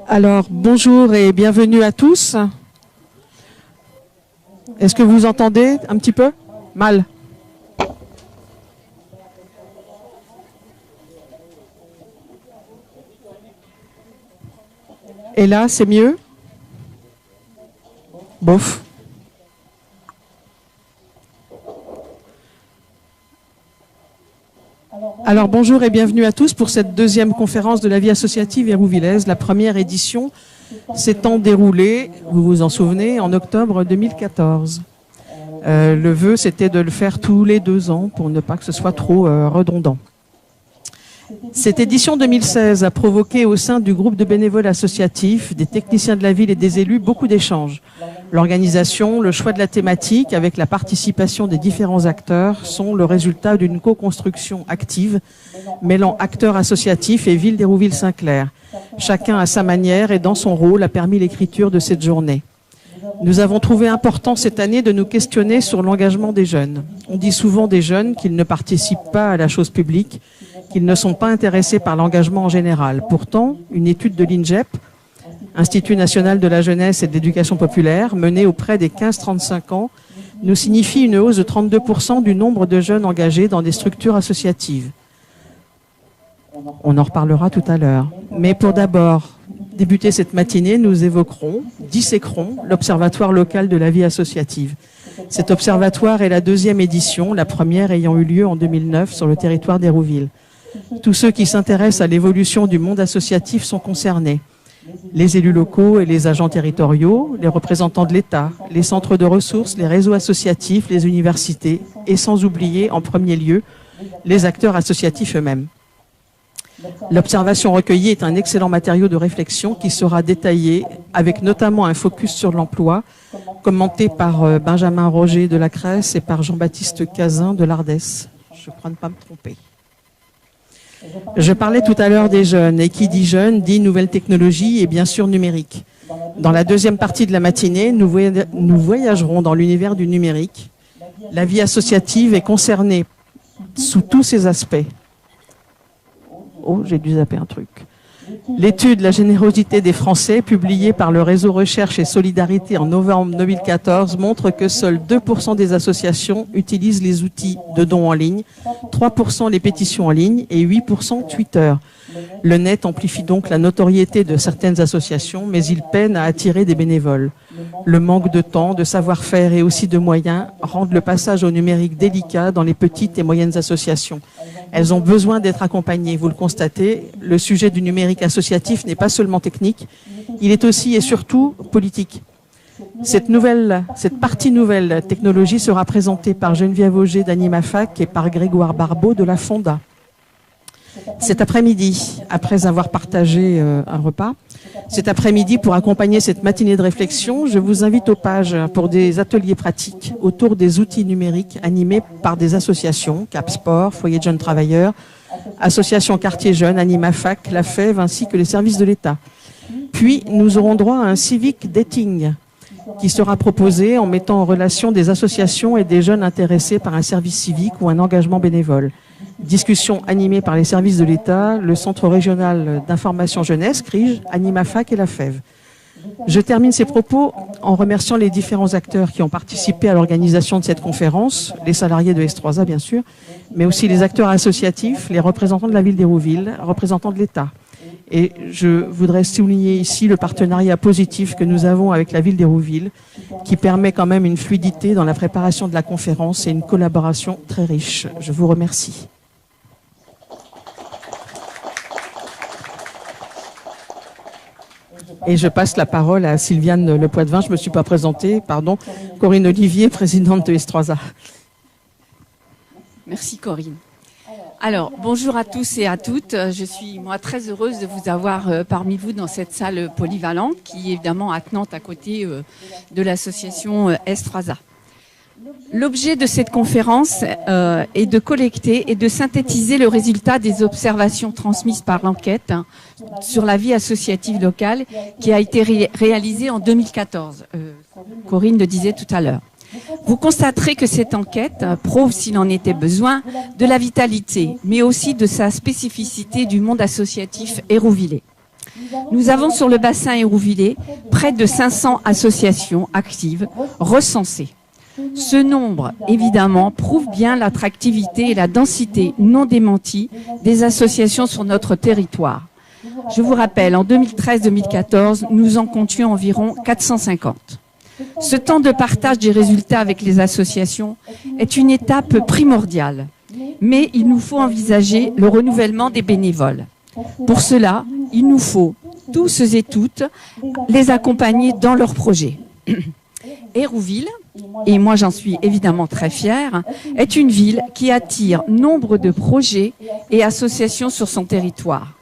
Alors, bonjour et bienvenue à tous. Est-ce que vous entendez un petit peu? Mal. Et là, c'est mieux? Bof. Alors bonjour et bienvenue à tous pour cette deuxième conférence de la vie associative hérouvillaise. La première édition s'étant déroulée, vous vous en souvenez, en octobre 2014. Le vœu, c'était de le faire tous les 2 ans pour ne pas que ce soit trop redondant. Cette édition 2016 a provoqué au sein du groupe de bénévoles associatifs, des techniciens de la ville et des élus beaucoup d'échanges. L'organisation, le choix de la thématique avec la participation des différents acteurs sont le résultat d'une co-construction active mêlant acteurs associatifs et ville d'Hérouville-Saint-Clair. Chacun à sa manière et dans son rôle a permis l'écriture de cette journée. Nous avons trouvé important cette année de nous questionner sur l'engagement des jeunes. On dit souvent des jeunes qu'ils ne participent pas à la chose publique, qu'ils ne sont pas intéressés par l'engagement en général. Pourtant, une étude de l'INJEP, Institut national de la jeunesse et de l'éducation populaire, menée auprès des 15-35 ans, nous signifie une hausse de 32% du nombre de jeunes engagés dans des structures associatives. On en reparlera tout à l'heure. Mais pour d'abord débuter cette matinée, nous disséquerons l'Observatoire local de la vie associative. Cet observatoire est la 2e édition, la première ayant eu lieu en 2009 sur le territoire d'Hérouville. Tous ceux qui s'intéressent à l'évolution du monde associatif sont concernés. Les élus locaux et les agents territoriaux, les représentants de l'État, les centres de ressources, les réseaux associatifs, les universités et sans oublier en premier lieu les acteurs associatifs eux-mêmes. L'observation recueillie est un excellent matériau de réflexion qui sera détaillé avec notamment un focus sur l'emploi, commenté par Benjamin Roger de la Cresse et par Jean-Baptiste Cazin de l'Ardèche. Je crois ne pas me tromper. Je parlais tout à l'heure des jeunes, et qui dit jeunes dit nouvelles technologies et bien sûr numérique. Dans la deuxième partie de la matinée, nous voyagerons dans l'univers du numérique. La vie associative est concernée sous tous ses aspects. Oh, j'ai dû zapper un truc. L'étude La générosité des Français, publiée par le réseau Recherche et Solidarité en novembre 2014, montre que seuls 2% des associations utilisent les outils de dons en ligne, 3% les pétitions en ligne et 8% Twitter. Le net amplifie donc la notoriété de certaines associations, mais il peine à attirer des bénévoles. Le manque de temps, de savoir-faire et aussi de moyens rendent le passage au numérique délicat dans les petites et moyennes associations. Elles ont besoin d'être accompagnées. Vous le constatez, le sujet du numérique associatif n'est pas seulement technique, il est aussi et surtout politique. Cette partie nouvelle technologie sera présentée par Geneviève Auger d'AnimaFac et par Grégoire Barbeau de la Fonda. Cet après-midi, après avoir partagé un repas, cet après-midi, pour accompagner cette matinée de réflexion, je vous invite aux pages pour des ateliers pratiques autour des outils numériques animés par des associations, Cap Sport, Foyer de jeunes travailleurs, Association Quartier Jeunes, AnimaFac, la FEV, ainsi que les services de l'État. Puis, nous aurons droit à un civic dating qui sera proposé en mettant en relation des associations et des jeunes intéressés par un service civique ou un engagement bénévole. Discussion animée par les services de l'État, le Centre régional d'information jeunesse, CRIJ, AnimaFac et la FEV. Je termine ces propos en remerciant les différents acteurs qui ont participé à l'organisation de cette conférence, les salariés de S3A bien sûr, mais aussi les acteurs associatifs, les représentants de la ville d'Hérouville, représentants de l'État. Et je voudrais souligner ici le partenariat positif que nous avons avec la ville d'Hérouville, qui permet quand même une fluidité dans la préparation de la conférence et une collaboration très riche. Je vous remercie. Et je passe la parole à Sylviane Lepoitvin, je ne me suis pas présentée, pardon, Corinne Olivier, présidente de S3A. Merci Corinne. Alors, bonjour à tous et à toutes. Je suis, moi, très heureuse de vous avoir parmi vous dans cette salle polyvalente qui est évidemment attenante à côté de l'association S3A. L'objet de cette conférence est de collecter et de synthétiser le résultat des observations transmises par l'enquête sur la vie associative locale qui a été réalisée en 2014. Corinne le disait tout à l'heure. Vous constaterez que cette enquête prouve, s'il en était besoin, de la vitalité, mais aussi de sa spécificité du monde associatif hérouvillais. Nous avons sur le bassin Hérouvillers près de 500 associations actives recensées. Ce nombre, évidemment, prouve bien l'attractivité et la densité non démentie des associations sur notre territoire. Je vous rappelle, en 2013-2014, nous en comptions environ 450. Ce temps de partage des résultats avec les associations est une étape primordiale, mais il nous faut envisager le renouvellement des bénévoles. Pour cela, il nous faut, tous et toutes, les accompagner dans leurs projets. Hérouville, et moi j'en suis évidemment très fière, est une ville qui attire nombre de projets et associations sur son territoire.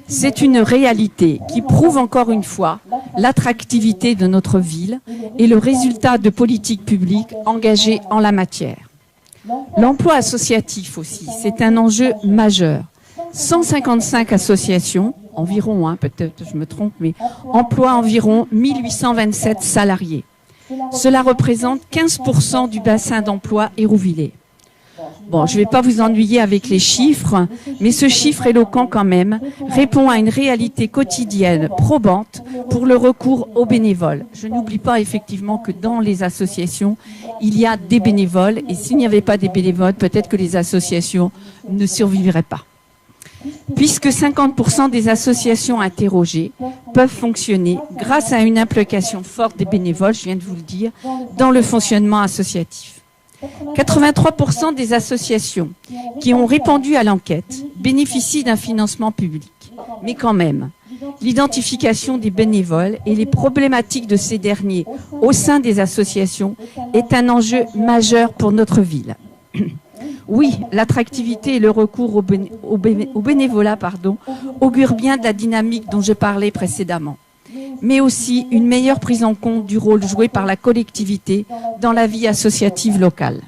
C'est une réalité qui prouve encore une fois l'attractivité de notre ville et le résultat de politiques publiques engagées en la matière. L'emploi associatif aussi, c'est un enjeu majeur. 155 associations, environ, peut-être je me trompe, mais emploient environ 1827 salariés. Cela représente 15% du bassin d'emploi hérouvillais. Bon, je ne vais pas vous ennuyer avec les chiffres, mais ce chiffre éloquent quand même répond à une réalité quotidienne probante pour le recours aux bénévoles. Je n'oublie pas effectivement que dans les associations, il y a des bénévoles et s'il n'y avait pas des bénévoles, peut-être que les associations ne survivraient pas. Puisque 50% des associations interrogées peuvent fonctionner grâce à une implication forte des bénévoles, je viens de vous le dire, dans le fonctionnement associatif. 83% des associations qui ont répondu à l'enquête bénéficient d'un financement public. Mais quand même, l'identification des bénévoles et les problématiques de ces derniers au sein des associations est un enjeu majeur pour notre ville. Oui, l'attractivité et le recours au bénévolat augurent bien de la dynamique dont je parlais précédemment, mais aussi une meilleure prise en compte du rôle joué par la collectivité dans la vie associative locale.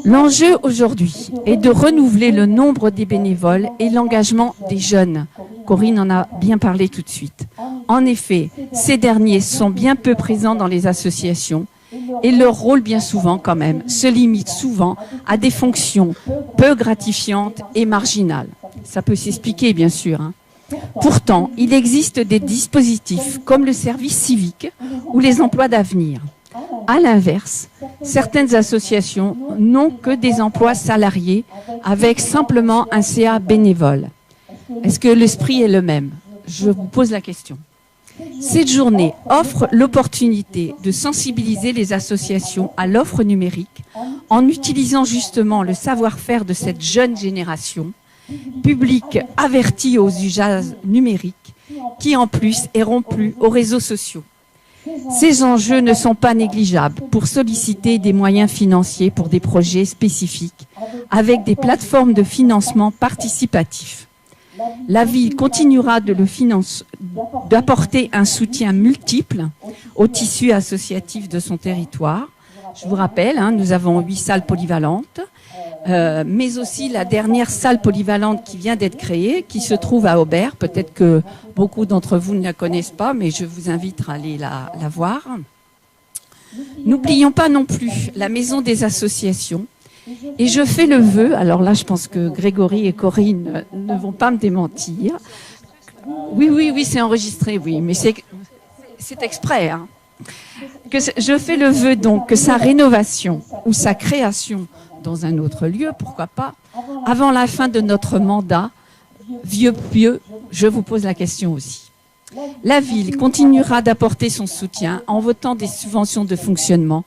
L'enjeu aujourd'hui est de renouveler le nombre des bénévoles et l'engagement des jeunes. Corinne en a bien parlé tout de suite. En effet, ces derniers sont bien peu présents dans les associations et leur rôle, bien souvent quand même, se limite souvent à des fonctions peu gratifiantes et marginales. Ça peut s'expliquer, bien sûr. Pourtant, il existe des dispositifs comme le service civique ou les emplois d'avenir. À l'inverse, certaines associations n'ont que des emplois salariés avec simplement un CA bénévole. Est-ce que l'esprit est le même? Je vous pose la question. Cette journée offre l'opportunité de sensibiliser les associations à l'offre numérique en utilisant justement le savoir-faire de cette jeune génération, public averti aux usages numériques, qui en plus est rompu aux réseaux sociaux. Ces enjeux ne sont pas négligeables pour solliciter des moyens financiers pour des projets spécifiques avec des plateformes de financement participatif. La ville continuera d'apporter un soutien multiple au tissu associatif de son territoire. Je vous rappelle, nous avons 8 salles polyvalentes, mais aussi la dernière salle polyvalente qui vient d'être créée, qui se trouve à Aubert. Peut-être que beaucoup d'entre vous ne la connaissent pas, mais je vous invite à aller la voir. N'oublions pas non plus la maison des associations. Et je fais le vœu, alors là je pense que Grégory et Corinne ne vont pas me démentir. Oui, c'est enregistré, oui, mais c'est exprès. Je fais le vœu donc que sa rénovation ou sa création dans un autre lieu, pourquoi pas, avant la fin de notre mandat, vieux pieux, je vous pose la question aussi. La ville continuera d'apporter son soutien en votant des subventions de fonctionnement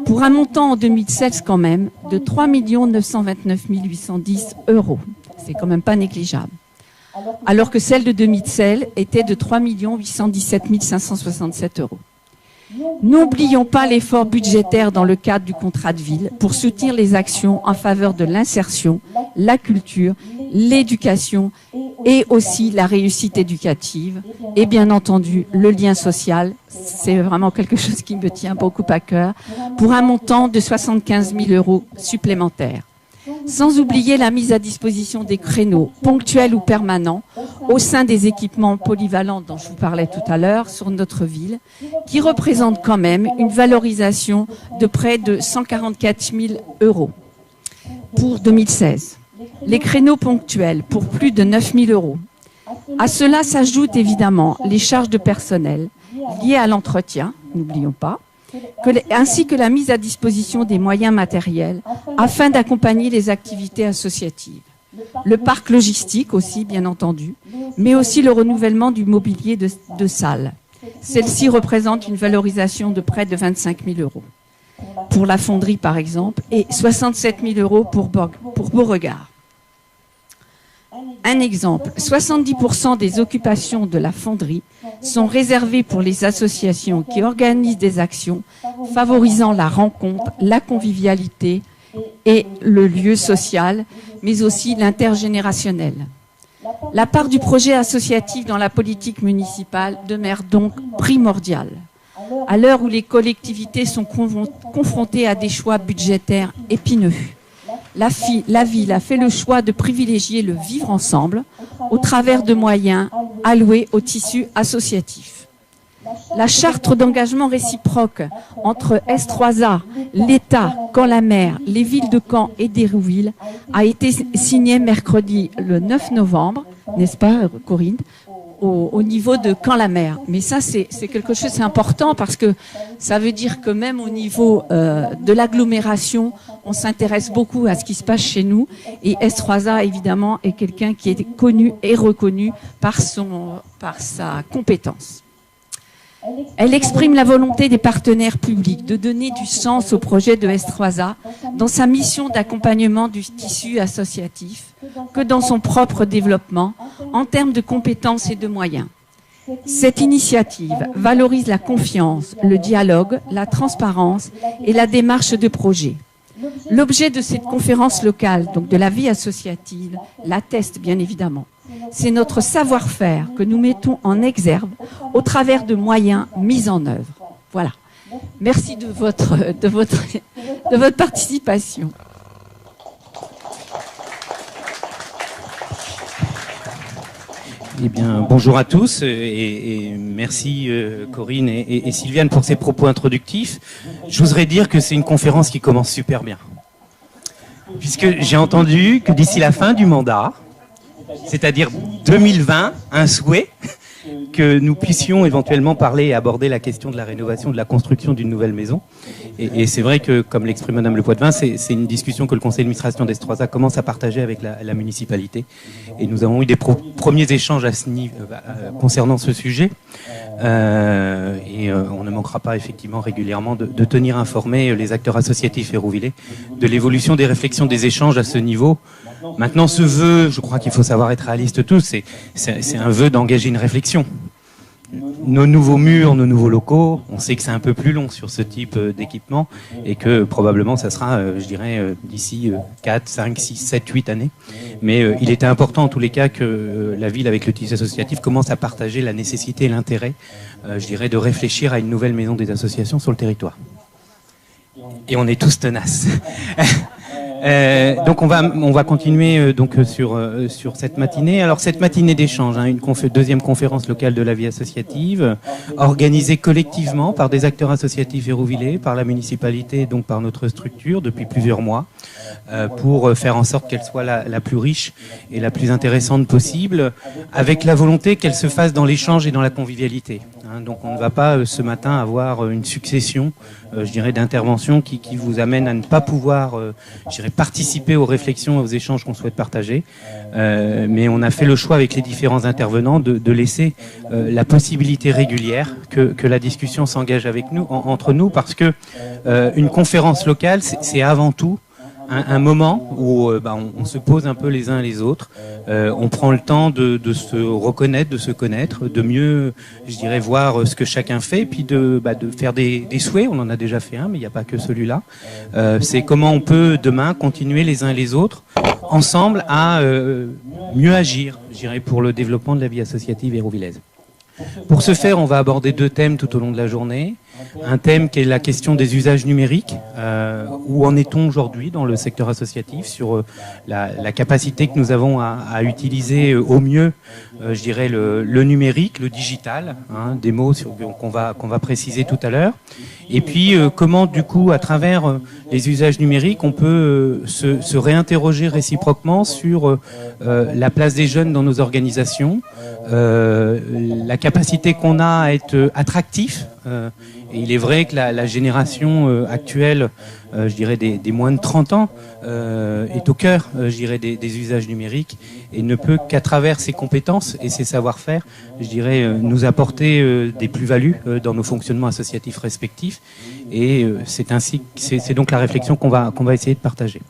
pour un montant en 2016 quand même de 3 929 810 €. C'est quand même pas négligeable. Alors que celle de 2016 était de 3 817 567 €. N'oublions pas l'effort budgétaire dans le cadre du contrat de ville pour soutenir les actions en faveur de l'insertion, la culture, l'éducation et aussi la réussite éducative et bien entendu le lien social. C'est vraiment quelque chose qui me tient beaucoup à cœur pour un montant de 75 000 € supplémentaires. Sans oublier la mise à disposition des créneaux ponctuels ou permanents au sein des équipements polyvalents dont je vous parlais tout à l'heure sur notre ville, qui représentent quand même une valorisation de près de 144 000 € pour 2016. Les créneaux ponctuels pour plus de 9 000 €. À cela s'ajoutent évidemment les charges de personnel liées à l'entretien, n'oublions pas, ainsi que la mise à disposition des moyens matériels afin d'accompagner les activités associatives. Le parc logistique aussi, bien entendu, mais aussi le renouvellement du mobilier de salles. Celle-ci représente une valorisation de près de 25 000 euros. Pour la fonderie, par exemple, et 67 000 euros pour Beauregard. Un exemple, 70% des occupations de la fonderie sont réservées pour les associations qui organisent des actions favorisant la rencontre, la convivialité et le lieu social, mais aussi l'intergénérationnel. La part du projet associatif dans la politique municipale demeure donc primordiale. À l'heure où les collectivités sont confrontées à des choix budgétaires épineux, la ville a fait le choix de privilégier le vivre ensemble au travers de moyens alloués au tissu associatif. La charte d'engagement réciproque entre S3A, l'État, Caen-la-Mer, les villes de Caen et d'Hérouville a été signée mercredi le 9 novembre, n'est-ce pas Corinne, au niveau de Caen-la-Mer. Mais ça, c'est quelque chose, c'est important parce que ça veut dire que même au niveau de l'agglomération, on s'intéresse beaucoup à ce qui se passe chez nous. Et S3A, évidemment, est quelqu'un qui est connu et reconnu par sa compétence. Elle exprime la volonté des partenaires publics de donner du sens au projet de S3A dans sa mission d'accompagnement du tissu associatif que dans son propre développement en termes de compétences et de moyens. Cette initiative valorise la confiance, le dialogue, la transparence et la démarche de projet. L'objet de cette conférence locale, donc de la vie associative, l'atteste bien évidemment. C'est notre savoir-faire que nous mettons en exergue au travers de moyens mis en œuvre. Voilà. Merci de votre participation. Eh bien, bonjour à tous et merci Corinne et Sylviane pour ces propos introductifs. Je voudrais dire que c'est une conférence qui commence super bien. Puisque j'ai entendu que d'ici la fin du mandat, c'est-à-dire 2020, un souhait que nous puissions éventuellement parler et aborder la question de la rénovation, de la construction d'une nouvelle maison. Et c'est vrai que, comme l'exprime Madame Le Poitvin, c'est une discussion que le conseil d'administration d'S3A commence à partager avec la municipalité. Et nous avons eu des premiers échanges à ce niveau, concernant ce sujet. On ne manquera pas effectivement régulièrement de tenir informés les acteurs associatifs hérouvillais de l'évolution des réflexions, des échanges à ce niveau. Maintenant, ce vœu, je crois qu'il faut savoir être réaliste tous, c'est un vœu d'engager une réflexion. Nos nouveaux murs, nos nouveaux locaux, on sait que c'est un peu plus long sur ce type d'équipement et que probablement ça sera, je dirais, d'ici 4, 5, 6, 7, 8 années. Mais il était important en tous les cas que la ville, avec le tissu associatif, commence à partager la nécessité et l'intérêt, je dirais, de réfléchir à une nouvelle maison des associations sur le territoire. Et on est tous tenaces. Donc on va continuer sur cette matinée. Alors cette matinée d'échange, une deuxième conférence locale de la vie associative, organisée collectivement par des acteurs associatifs hérouvillais, par la municipalité, donc par notre structure depuis plusieurs mois, pour faire en sorte qu'elle soit la plus riche et la plus intéressante possible, avec la volonté qu'elle se fasse dans l'échange et dans la convivialité. Donc on ne va pas ce matin avoir une succession, je dirais, d'interventions qui vous amènent à ne pas pouvoir, participer aux réflexions et aux échanges qu'on souhaite partager. Mais on a fait le choix avec les différents intervenants de laisser la possibilité régulière que la discussion s'engage avec nous, entre nous, parce que une conférence locale, c'est avant tout un moment où on se pose un peu les uns les autres, on prend le temps de se reconnaître, de se connaître, de mieux, je dirais, voir ce que chacun fait, puis de faire des souhaits. On en a déjà fait un, mais il n'y a pas que celui-là. C'est comment on peut demain continuer les uns et les autres ensemble à mieux agir, je dirais, pour le développement de la vie associative hérouvillaise. Pour ce faire, on va aborder 2 thèmes tout au long de la journée. un thème qui est la question des usages numériques. Où en est-on aujourd'hui dans le secteur associatif sur la capacité que nous avons à utiliser au mieux, je dirais, le numérique, le digital, hein, des mots qu'on va préciser tout à l'heure. Et puis comment du coup à travers les usages numériques on peut se réinterroger réciproquement sur la place des jeunes dans nos organisations, la capacité qu'on a à être attractif. Et il est vrai que la génération actuelle, je dirais des moins de 30 ans, est au cœur, je dirais, des usages numériques et ne peut qu'à travers ses compétences et ses savoir-faire, je dirais, nous apporter des plus-values dans nos fonctionnements associatifs respectifs. Et c'est donc la réflexion qu'on va essayer de partager.